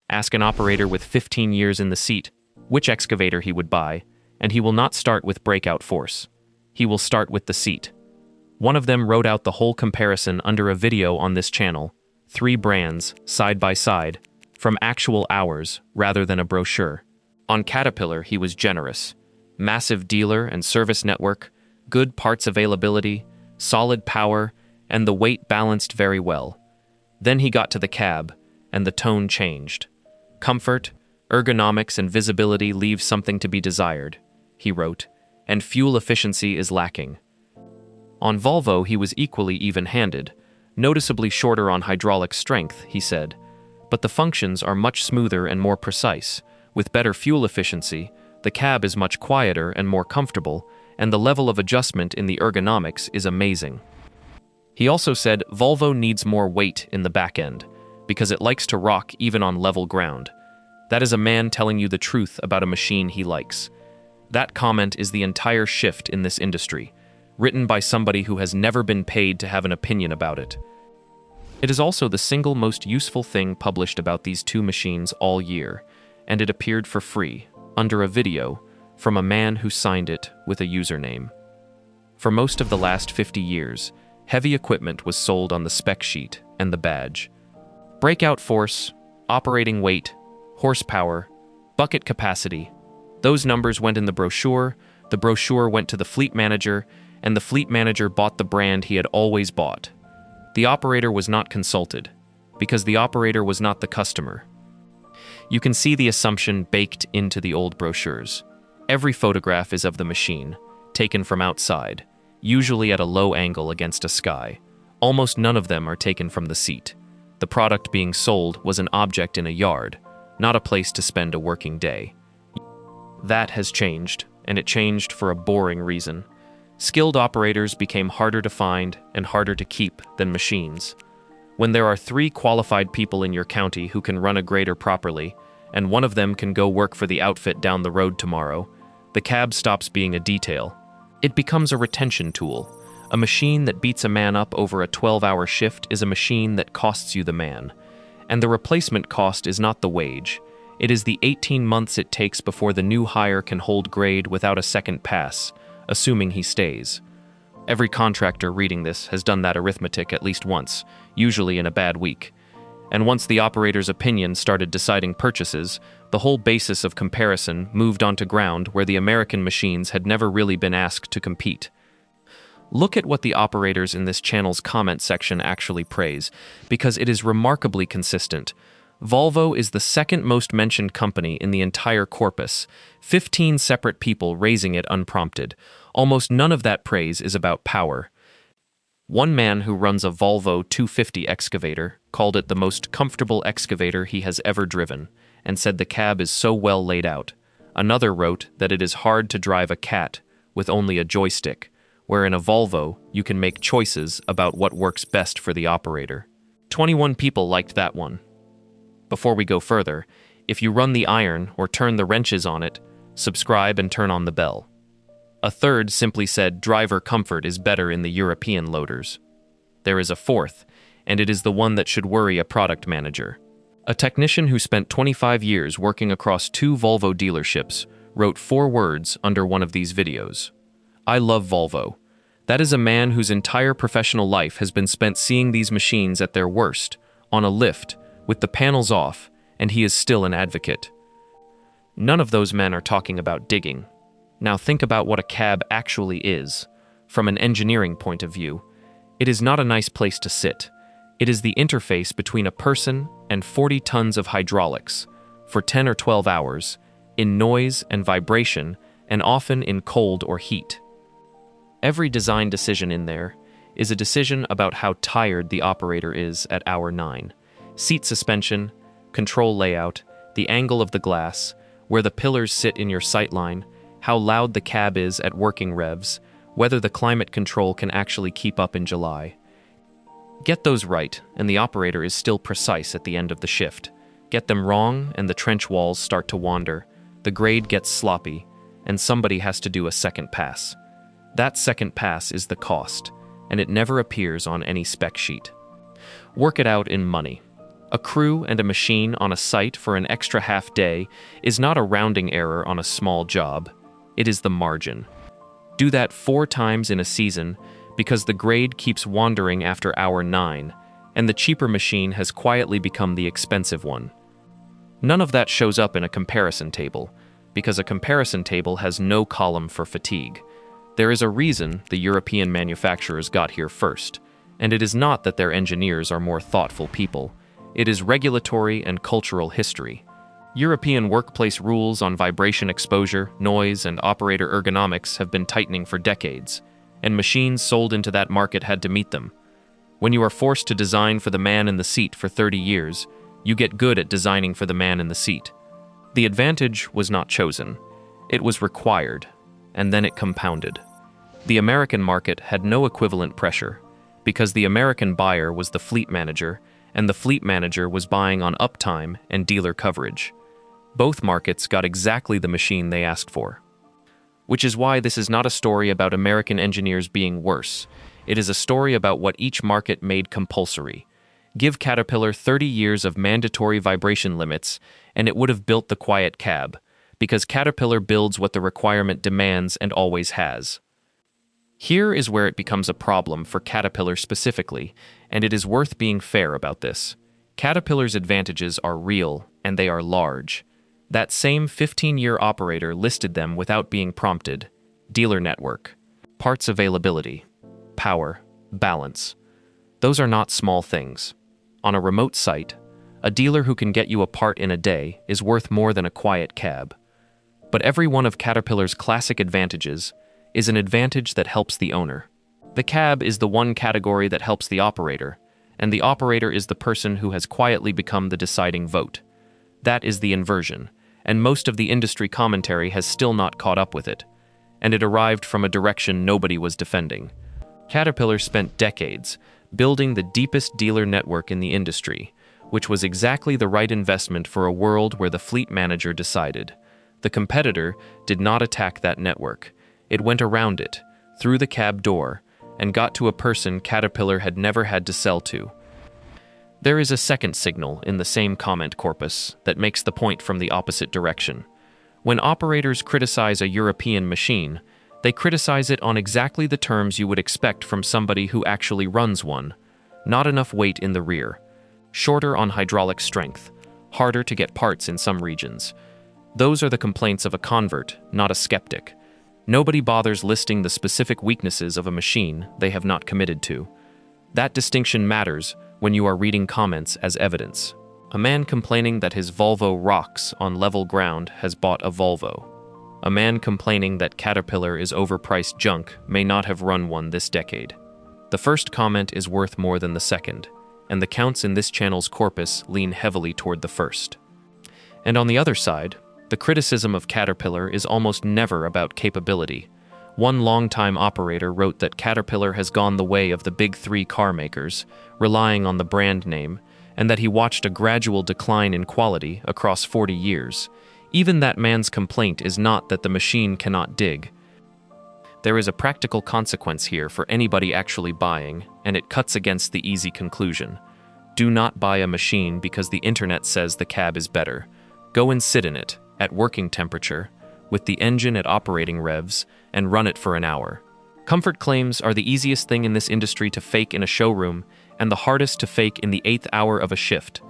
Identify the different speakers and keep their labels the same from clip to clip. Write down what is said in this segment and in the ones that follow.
Speaker 1: Ask an operator with 15 years in the seat which excavator he would buy, and he will not start with breakout force. He will start with the seat. One of them wrote out the whole comparison under a video on this channel, 3 brands, side by side, from actual hours rather than a brochure. On Caterpillar, he was generous. Massive dealer and service network, good parts availability, solid power, and the weight balanced very well. Then he got to the cab, and the tone changed. Comfort, ergonomics, and visibility leave something to be desired, he wrote, and fuel efficiency is lacking. On Volvo, he was equally even-handed, noticeably shorter on hydraulic strength, he said, but the functions are much smoother and more precise. With better fuel efficiency, the cab is much quieter and more comfortable, and the level of adjustment in the ergonomics is amazing. He also said Volvo needs more weight in the back end, because it likes to rock even on level ground. That is a man telling you the truth about a machine he likes. That comment is the entire shift in this industry, written by somebody who has never been paid to have an opinion about it. It is also the single most useful thing published about these 2 machines all year, and it appeared for free, under a video, from a man who signed it with a username. For most of the last 50 years, heavy equipment was sold on the spec sheet and the badge. Breakout force, operating weight, horsepower, bucket capacity. Those numbers went in the brochure went to the fleet manager, and the fleet manager bought the brand he had always bought. The operator was not consulted, because the operator was not the customer. You can see the assumption baked into the old brochures. Every photograph is of the machine, taken from outside, usually at a low angle against a sky. Almost none of them are taken from the seat. The product being sold was an object in a yard, not a place to spend a working day. That has changed, and it changed for a boring reason. Skilled operators became harder to find and harder to keep than machines. When there are 3 qualified people in your county who can run a grader properly, and one of them can go work for the outfit down the road tomorrow, the cab stops being a detail. It becomes a retention tool. A machine that beats a man up over a 12-hour shift is a machine that costs you the man. And the replacement cost is not the wage. It is the 18 months it takes before the new hire can hold grade without a second pass, assuming he stays. Every contractor reading this has done that arithmetic at least once, usually in a bad week. And once the operator's opinion started deciding purchases, the whole basis of comparison moved onto ground where the American machines had never really been asked to compete. Look at what the operators in this channel's comment section actually praise, because it is remarkably consistent. Volvo is the second most mentioned company in the entire corpus, 15 separate people raising it unprompted. Almost none of that praise is about power. One man who runs a Volvo 250 excavator called it the most comfortable excavator he has ever driven, and said the cab is so well laid out. Another wrote that it is hard to drive a cat with only a joystick, where in a Volvo you can make choices about what works best for the operator. 21 people liked that one. Before we go further, if you run the iron or turn the wrenches on it, subscribe and turn on the bell. A third simply said driver comfort is better in the European loaders. There is a fourth, and it is the one that should worry a product manager. A technician who spent 25 years working across 2 Volvo dealerships wrote 4 words under one of these videos. I love Volvo. That is a man whose entire professional life has been spent seeing these machines at their worst, on a lift, with the panels off, and he is still an advocate. None of those men are talking about digging. Now think about what a cab actually is. From an engineering point of view, it is not a nice place to sit. It is the interface between a person and 40 tons of hydraulics, for 10 or 12 hours, in noise and vibration, and often in cold or heat. Every design decision in there is a decision about how tired the operator is at hour 9. Seat suspension, control layout, the angle of the glass, where the pillars sit in your sightline, how loud the cab is at working revs, whether the climate control can actually keep up in July. Get those right, and the operator is still precise at the end of the shift. Get them wrong, and the trench walls start to wander, the grade gets sloppy, and somebody has to do a second pass. That second pass is the cost, and it never appears on any spec sheet. Work it out in money. A crew and a machine on a site for an extra half day is not a rounding error on a small job. It is the margin. Do that 4 times in a season because the grade keeps wandering after hour 9, and the cheaper machine has quietly become the expensive one. None of that shows up in a comparison table, because a comparison table has no column for fatigue. There is a reason the European manufacturers got here first, and it is not that their engineers are more thoughtful people. It is regulatory and cultural history. European workplace rules on vibration exposure, noise, and operator ergonomics have been tightening for decades, and machines sold into that market had to meet them. When you are forced to design for the man in the seat for 30 years, you get good at designing for the man in the seat. The advantage was not chosen. It was required, and then it compounded. The American market had no equivalent pressure, because the American buyer was the fleet manager, and the fleet manager was buying on uptime and dealer coverage. Both markets got exactly the machine they asked for. Which is why this is not a story about American engineers being worse. It is a story about what each market made compulsory. Give Caterpillar 30 years of mandatory vibration limits, and it would have built the quiet cab, because Caterpillar builds what the requirement demands and always has. Here is where it becomes a problem for Caterpillar specifically, and it is worth being fair about this. Caterpillar's advantages are real, and they are large. That same 15-year operator listed them without being prompted: dealer network, parts availability, power, balance. Those are not small things. On a remote site, a dealer who can get you a part in a day is worth more than a quiet cab. But every one of Caterpillar's classic advantages is an advantage that helps the owner. The cab is the one category that helps the operator, and the operator is the person who has quietly become the deciding vote. That is the inversion, and most of the industry commentary has still not caught up with it, and it arrived from a direction nobody was defending. Caterpillar spent decades building the deepest dealer network in the industry, which was exactly the right investment for a world where the fleet manager decided. The competitor did not attack that network. It went around it, through the cab door, and got to a person Caterpillar had never had to sell to. There is a second signal in the same comment corpus that makes the point from the opposite direction. When operators criticize a European machine, they criticize it on exactly the terms you would expect from somebody who actually runs one. Not enough weight in the rear, shorter on hydraulic strength, harder to get parts in some regions. Those are the complaints of a convert, not a skeptic. Nobody bothers listing the specific weaknesses of a machine they have not committed to. That distinction matters when you are reading comments as evidence. A man complaining that his Volvo rocks on level ground has bought a Volvo. A man complaining that Caterpillar is overpriced junk may not have run one this decade. The first comment is worth more than the second, and the counts in this channel's corpus lean heavily toward the first. And on the other side, the criticism of Caterpillar is almost never about capability. One longtime operator wrote that Caterpillar has gone the way of the big 3 car makers, relying on the brand name, and that he watched a gradual decline in quality across 40 years. Even that man's complaint is not that the machine cannot dig. There is a practical consequence here for anybody actually buying, and it cuts against the easy conclusion. Do not buy a machine because the internet says the cab is better. Go and sit in it, at working temperature, with the engine at operating revs, and run it for an hour. Comfort claims are the easiest thing in this industry to fake in a showroom, and the hardest to fake in the 8th hour of a shift.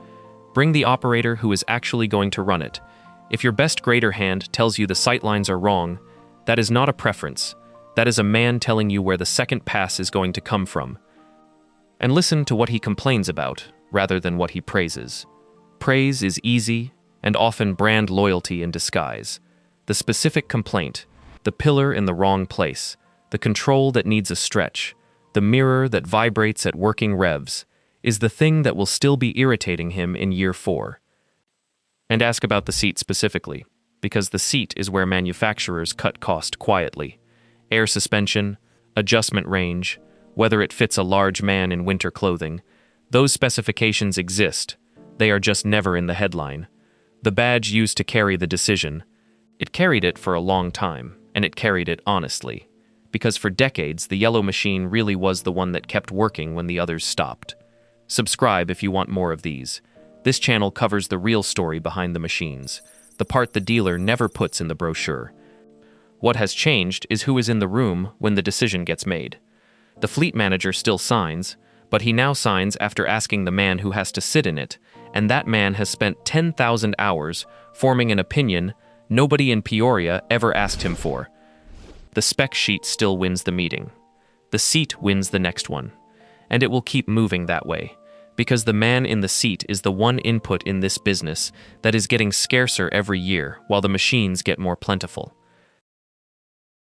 Speaker 1: Bring the operator who is actually going to run it. If your best grader hand tells you the sightlines are wrong, that is not a preference. That is a man telling you where the second pass is going to come from. And listen to what he complains about, rather than what he praises. Praise is easy, and often brand loyalty in disguise. The specific complaint, the pillar in the wrong place, the control that needs a stretch, the mirror that vibrates at working revs, is the thing that will still be irritating him in year 4. And ask about the seat specifically, because the seat is where manufacturers cut cost quietly. Air suspension, adjustment range, whether it fits a large man in winter clothing, those specifications exist. They are just never in the headline. The badge used to carry the decision. It carried it for a long time, and it carried it honestly, because for decades the yellow machine really was the one that kept working when the others stopped. Subscribe if you want more of these. This channel covers the real story behind the machines, the part the dealer never puts in the brochure. What has changed is who is in the room when the decision gets made. The fleet manager still signs, but he now signs after asking the man who has to sit in it, and that man has spent 10,000 hours forming an opinion nobody in Peoria ever asked him for. The spec sheet still wins the meeting. The seat wins the next one. And it will keep moving that way, because the man in the seat is the one input in this business that is getting scarcer every year while the machines get more plentiful.